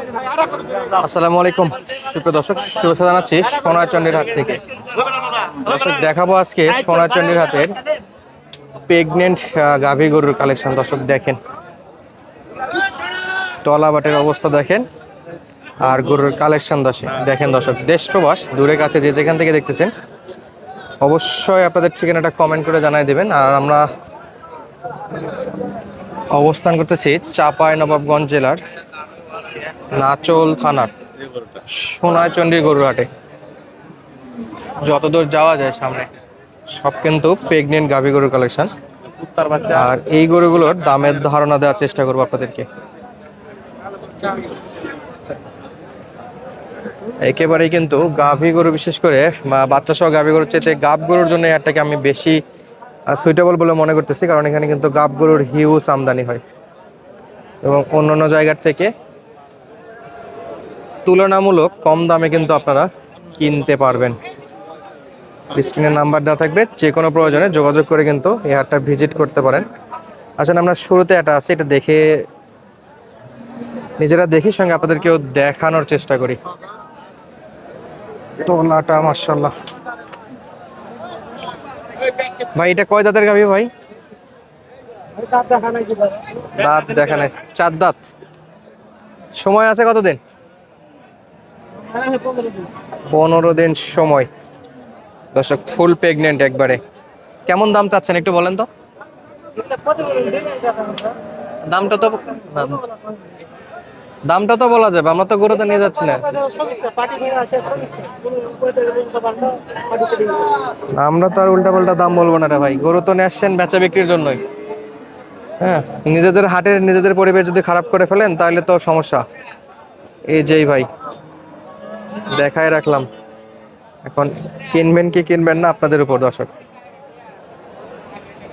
আসসালামু আলাইকুম সুপ্রিয় দর্শক, শুভেচ্ছা জানাচ্ছি সোনাচন্ডির হাট থেকে। দর্শক দেখাবো আজকে সোনাচন্ডির হাটের প্রেগনেন্ট গাভী গরুর কালেকশন। দর্শক দেখেন তলাবাটের অবস্থা দেখেন, আর গরুর কালেকশন দেখেন। দর্শক দেশ প্রবাস দূরে কাছে যে যেখান থেকে দেখতেছেন অবশ্যই আপনাদের ঠিকানাটা কমেন্ট করে জানাই দেবেন। আর আমরা অবস্থান করতেছি চাঁপাইনবাবগঞ্জ জেলার নাচোল থানার সোনাচন্ডী গরুর হাটে। যতদূর যাওয়া যায় সামনে সব কিন্তু প্রেগনেন্ট গাভী গরুর কালেকশন, আর এই গরুগুলোর দামের ধারণা দেওয়ার চেষ্টা করবো আপনাদেরকে। একেবারেই কিন্তু গাভী গরু, বিশেষ করে বাচ্চা সহ গাভী গরুর চেয়ে গাব গরুর জন্য এটাকে আমি বেশি সুইটেবল বলে মনে করতেছি, কারণ এখানে কিন্তু গাব গরুর হিউজ আমদানি হয় এবং অন্যান্য জায়গার থেকে তুলনামূলক কম দামে কিন্তু আপনারা কিনতে পারবেন। স্ক্রিনের নাম্বার দেওয়া থাকবে, যে কোনো প্রয়োজনে যোগাযোগ করে কিন্তু এই হাটটা ভিজিট করতে পারেন। আসলে আমরা শুরুতে এটা আছে, এটা দেখে নিজেরা দেখি, সঙ্গে আপনাদেরকেও দেখানোর চেষ্টা করি। তোলাটা মাশাআল্লাহ ভাই, এটা কয় দাঁতের গাভী ভাই? দাঁত দেখা নাই, 4 দাঁত। সময় আছে কতদিন? 15 দিন সময়। দর্শক ফুল প্রেগনেন্ট একবারে। কেমন দাম চাচ্ছেন একটু বলেন তো? দামটা তো দামটা তো বলা যাবে, আমরা তো গরুতে নিয়ে যাচ্ছি না। আমরা তো আর উল্টা পাল্টা দাম বলবো না রে ভাই, গরু তো নিয়ে আসছেন বেচা বিক্রির জন্যই। হ্যাঁ, নিজেদের হাটের নিজেদের পরিবেশ যদি খারাপ করে ফেলেন তাহলে তো সমস্যা। এই যেই ভাই দেখায় রাখলাম, এখন কিনবেন কি কিনবেন না আপনাদের উপর দর্শক।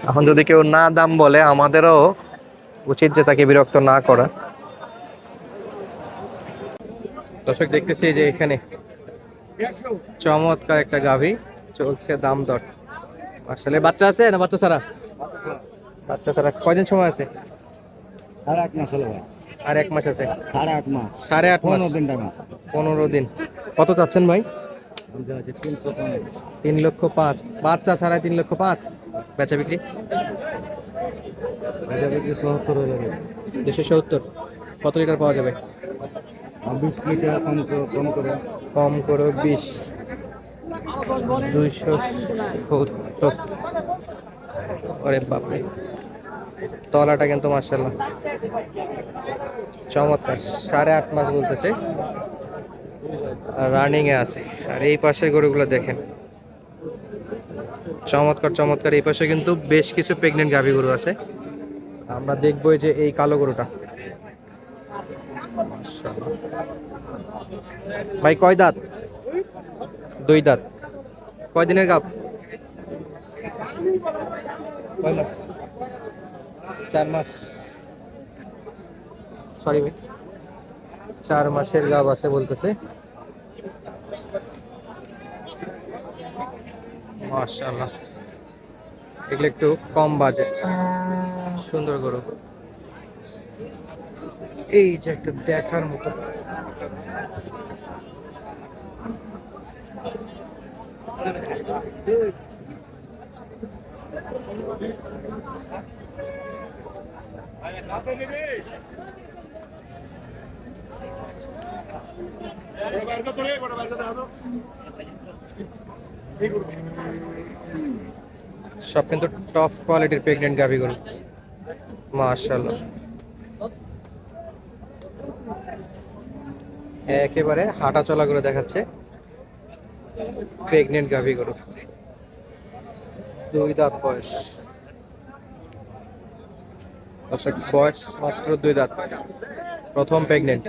এখন যদি কেউ না দাম বলে, আমাদেরও উচিত যে তাকে বিরক্ত না করা। দর্শক দেখতেছি যে এখানে চমৎকার একটা গাভী চলছে দাম দর। আসলে বাচ্চা আছে না বাচ্চা ছাড়া? বাচ্চা ছাড়া। কয়দিন সময় আছে? আর 1 মাস হলো ভাই। আর 1 মাস আছে। 8.5 মাস। 8.5 মাস। 15 দিন টাকা। 15 দিন। কত চাচ্ছেন ভাই? 315। 3,05,000। বাচ্চা ছাড়াই 3,05,000। বেচা বিক্রি এটা বিক্রি 77 হলো। 270। কত লিটার পাওয়া যাবে? 20 লিটার কম করে। কম করে 20। 270। ওরে বাপরে, তলাটা কিন্তু মাশাআল্লাহ চমৎকার। 8.5 মাস বলতেছে, রানিং এ আছে। আর এই পাশের গরুগুলো দেখেন, চমৎকার চমৎকার। এই পাশে কিন্তু বেশ কিছু প্রেগনেন্ট গাভী গরু আছে। আমরা দেখবো যে এই কালো গরুটা। মাশাআল্লাহ ভাই, কয় দাঁত? 2 দাঁত। কয় দিনের গাভ? কয় মাস? 4 মাস। সরি ভাই, 4 মাসের গাভ আছে বলতেছে। মাশাআল্লাহ, এগুলো একটু কম বাজেট, সুন্দর গরু। এই যে একটা দেখার মতো। সব কিন্তু টপ কোয়ালিটির প্রেগনেন্ট গাভী গরু মাশাআল্লাহ। একেবারে হাঁটা চলা করে দেখাচ্ছে প্রেগনেন্ট গাভী গরু। 2 দাঁত বয়স। দর্শক বয়স মাত্র 2 দাঁত, প্রথম প্রেগনেন্ট।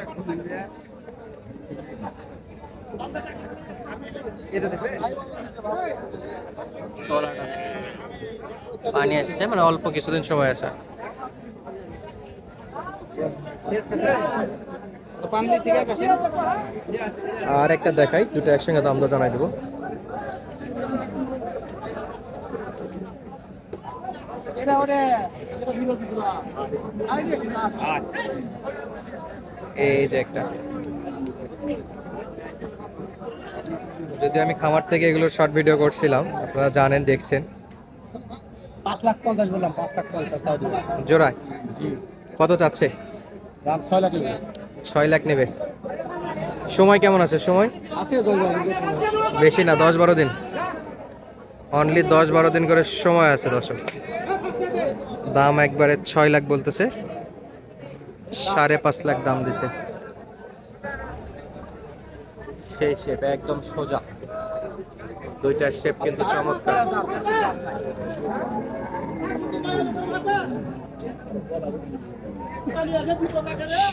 পানি আসছে, মানে অল্প কিছুদিন সময় আছে। আর একটা দেখাই, দুটো একসঙ্গে দাম দর জানাই দেবো। এই যে একটা যদি আমি খামার থেকে এগুলোর শর্ট ভিডিও করছিলাম, আপনারা জানেন, দেখছেন। 5,50,000 বললাম, 5,50,000 তাও দিবে। জোড়ায় জি, কত চাচ্ছে? দাম 6 লাখ নেবে। 6 লাখ নেবে। সময় কেমন আছে? সময় আছে 10 লাখ। বেশি না, 10-12 দিন, অনলি 10-12 দিন করে সময় আছে দর্শক। দাম একবারে 6 লাখ বলতেছে, 5.5 লাখ দাম দিছে। সেই শেপ একদম সোজা, দুইটার শেপ কিন্তু চমৎকার।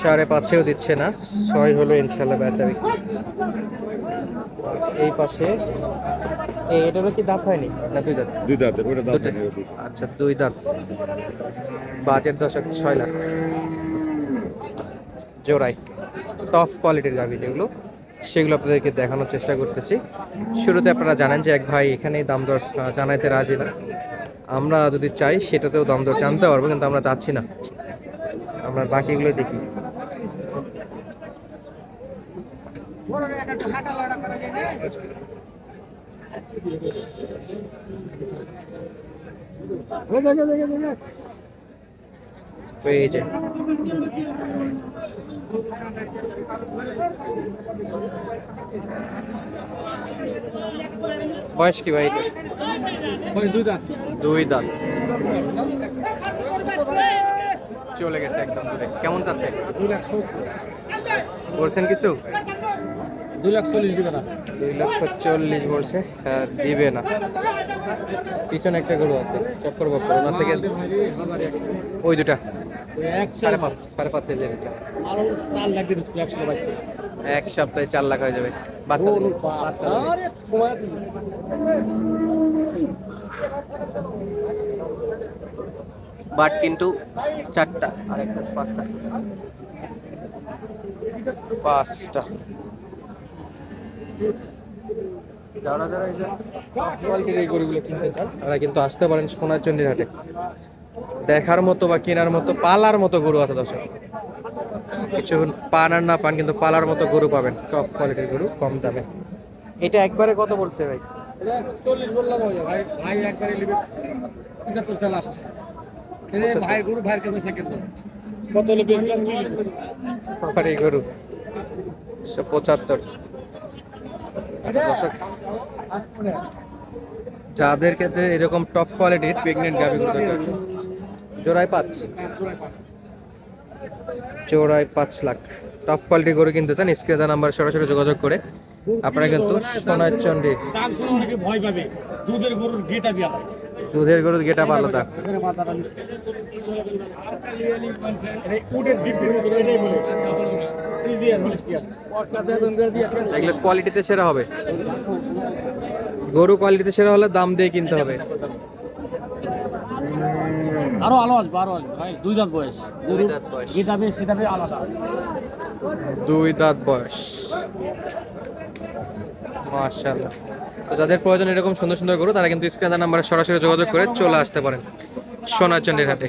সাড়ে পাঁচেও দিচ্ছে না, 6 হলো ইনশাল্লাহ বেচা বিক্রি। এই পাশে এটারও কি দাঁত হয়নি না? 2 দাঁত। দুই দাঁতের ওটা দাঁত দুটো। নেই, ওটা। আচ্ছা, 2 দাঁত, বাজেট দর্শক 6 লাখ জোড়াই। টপ কোয়ালিটির গাভি যেগুলো, সেগুলো আপনাদেরকে দেখানোর চেষ্টা করতেছি। শুরুতে আপনারা জানেন যে এক ভাই এখানেই দাম দর জানাইতে রাজি না। আমরা যদি চাই সেটাতেও দাম দর জানতে পারবো, কিন্তু আমরা চাচ্ছি না। আমরা বাকিগুলো দেখি। এই যে বয়স কি ভাই? ওই 2 দাঁত। 2 দাঁত, চলে গেছে একদম দূরে। কেমন চাচ্ছে? 2,70,000। বলছেন কিছু? 2,40,000 দিবে না। 2,40,000 বলছে, দিবে না। পিছনে একটা গরু আছে চক্কর বক্কর, ওনার থেকে ওই দুটা ওই 5.5 এর আরো 4 লাখ দিবে 100 বাইক। এক সপ্তাহে 4 লাখ হয়ে যাবে। বাচ্চা ওরে দিবে। বাবা, আরে সময় আছে। বাট কিন্তু 4টা আর একটা 5টা। যারা যারা এই যে কোয়ালিটির এই গরুগুলো কিনতে চান, তারা কিন্তু আসতে পারেন সোনারচন্ডীর হাটে। দেখার মতো বা কেনার মতো, পালার মতো গরু আছে দর্শক। কিছু পান আর না পান, কিন্তু পালার মতো গরু পাবেন, টপ কোয়ালিটির গরু, কম দামে। এটা একবারে কত বলছে ভাই? এটা 40 বললাম ভাই, ভাই একবারে নেবে 75 লাস্ট। এই ভাই গরু ভাইয়ের কাছে সেকেন্ড দাম। কত নেবে এগুলা কি নেবে? আর এই গরু 75। দর্শক, যাদের ক্ষেত্রে এরকম টপ কোয়ালিটির প্রেগনেন্ট গাভীগুলো দরকার, জোড়ায় 5, জোড়ায় 5 লাখ টপ কোয়ালিটি গরু কিনতে চান, স্ক্রিনে নাম্বার সরাসরি যোগাযোগ করে আপনারা কিন্তু সোনারচন্ডীর দাম শুনে অনেকে ভয় পাবে। দুধের গরুর গেটা বিয়া হয়। দুধের গরুর গেটা আলাদা। এখানে মাথাটা নিচে। এটা উটের ডিপের মতো এটাই বলে। ফ্রিজিয়ান হলিস্টিয়ান। এগুলো কোয়ালিটিতে সেরা হবে, গরু কোয়ালিটিতে সেরা হলে দাম দিয়ে কিনতে হবে। আরো আলো আসবে, আরো আসবে ভাই। 2 দাঁত বয়স। 2 দাঁত বয়স, গেটা বে সেটা বে আলাদা। 2 দাঁত বয়স, মাশাআল্লাহ। তো যাদের প্রয়োজন এরকম সুন্দর সুন্দর গরু, তারা কিন্তু স্ক্রিনে নাম্বারে সরাসরি যোগাযোগ করে চলে আসতে পারেন সোনারচন্ডীর হাটে।